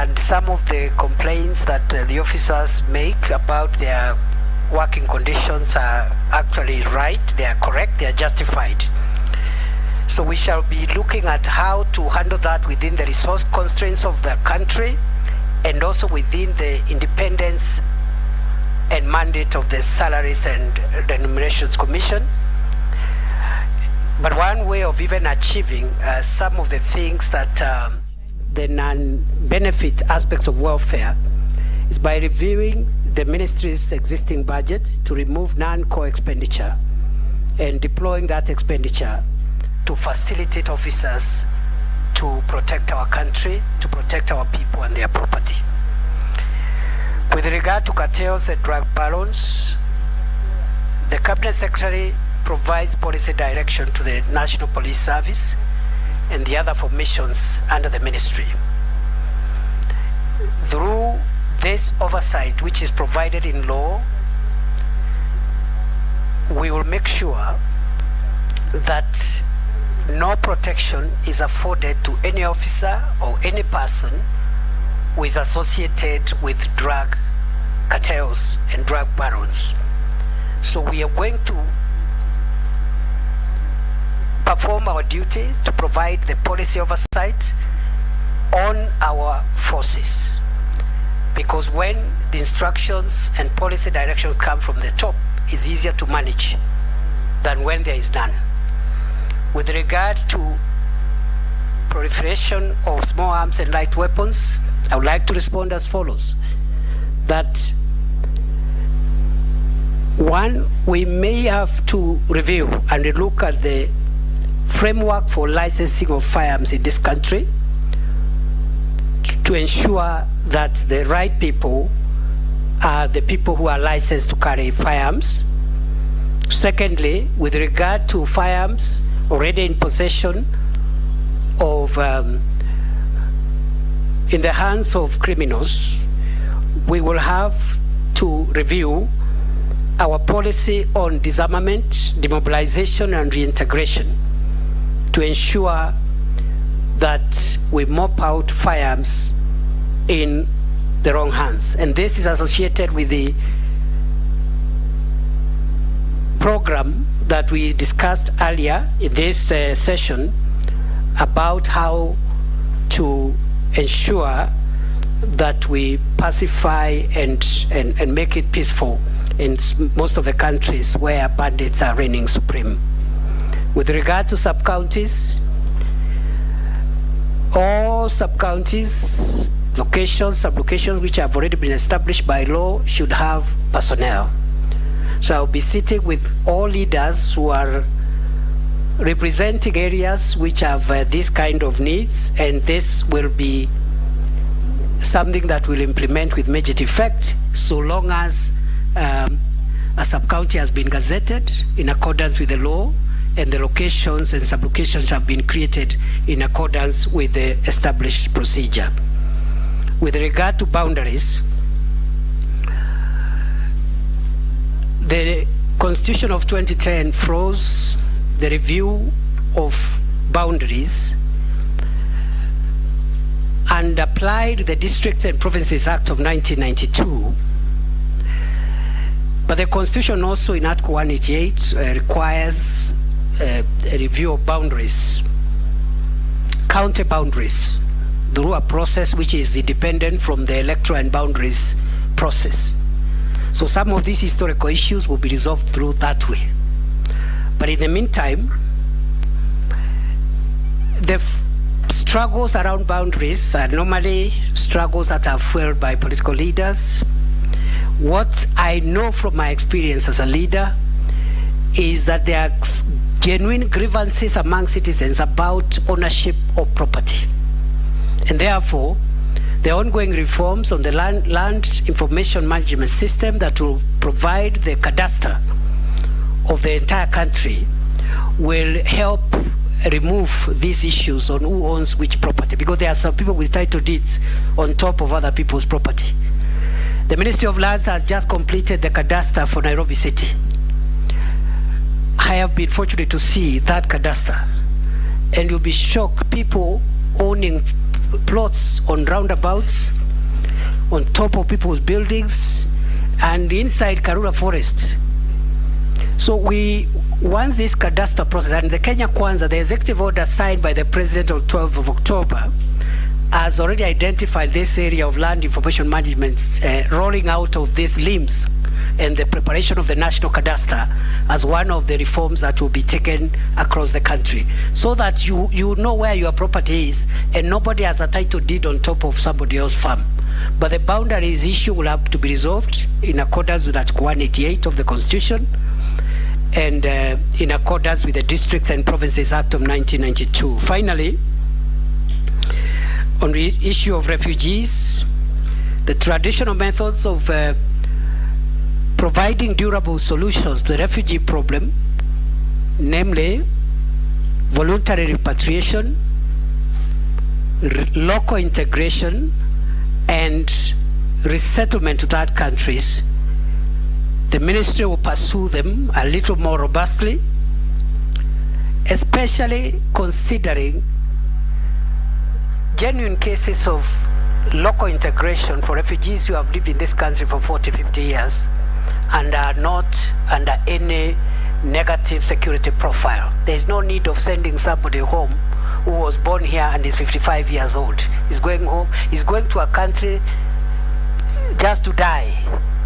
and some of the complaints that the officers make about their working conditions are actually right, they are correct, they are justified. So we shall be looking at how to handle that within the resource constraints of the country and also within the independence and mandate of the Salaries and Remunerations Commission. But one way of even achieving some of the things that the non-benefit aspects of welfare is by reviewing the ministry's existing budget to remove non-core expenditure and deploying that expenditure to facilitate officers to protect our country, to protect our people and their property. With regard to cartels and drug barons, the Cabinet Secretary provides policy direction to the National Police Service and the other formations under the ministry. Through this oversight, which is provided in law, we will make sure that no protection is afforded to any officer or any person who is associated with drug cartels and drug barons. So we are going to perform our duty to provide the policy oversight on our forces. Because when the instructions and policy direction come from the top, it's easier to manage than when there is none. With regard to proliferation of small arms and light weapons, I would like to respond as follows. That one, we may have to review and look at the framework for licensing of firearms in this country to ensure that the right people are the people who are licensed to carry firearms. Secondly, with regard to firearms already in possession of, in the hands of criminals, we will have to review our policy on disarmament, demobilization, and reintegration to ensure that we mop out firearms in the wrong hands. And this is associated with the program that we discussed earlier in this session about how to ensure that we pacify and make it peaceful in most of the countries where bandits are reigning supreme. With regard to sub-counties, all sub-counties, locations, sub-locations which have already been established by law should have personnel. So I'll be sitting with all leaders who are representing areas which have this kind of needs, and this will be something that will implement with immediate effect so long as a sub-county has been gazetted in accordance with the law and the locations and sub-locations have been created in accordance with the established procedure. With regard to boundaries, the Constitution of 2010 froze the review of boundaries and applied the Districts and Provinces Act of 1992. But the Constitution also in Article 188 requires a review of boundaries, county boundaries, through a process which is independent from the electoral and boundaries process. So some of these historical issues will be resolved through that way. But in the meantime, the struggles around boundaries are normally struggles that are fueled by political leaders. What I know from my experience as a leader is that there are genuine grievances among citizens about ownership of property. And therefore, the ongoing reforms on the land information management system that will provide the cadastre of the entire country will help remove these issues on who owns which property, because there are some people with title deeds on top of other people's property. The Ministry of Lands has just completed the cadastre for Nairobi City. I have been fortunate to see that cadastre, and you'll be shocked, people owning plots on roundabouts, on top of people's buildings, and inside Karura Forest. So once this cadastre process, and the Kenya Kwanza, the executive order signed by the president on 12th of October, has already identified this area of land information management, rolling out of these limbs and the preparation of the national cadastre as one of the reforms that will be taken across the country, so that you know where your property is and nobody has a title deed on top of somebody else's farm. But the boundaries issue will have to be resolved in accordance with Article 188 of the Constitution, and in accordance with the Districts and Provinces Act of 1992. Finally, on the issue of refugees, the traditional methods of providing durable solutions to the refugee problem, namely voluntary repatriation, local integration, and resettlement to third countries, the ministry will pursue them a little more robustly, especially considering genuine cases of local integration for refugees who have lived in this country for 40, 50 years and are not under any negative security profile. There is no need of sending somebody home who was born here and is 55 years old. He's going home, he's going to a country just to die.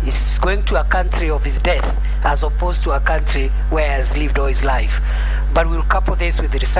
He's going to a country of his death as opposed to a country where he has lived all his life. But we'll couple this with the research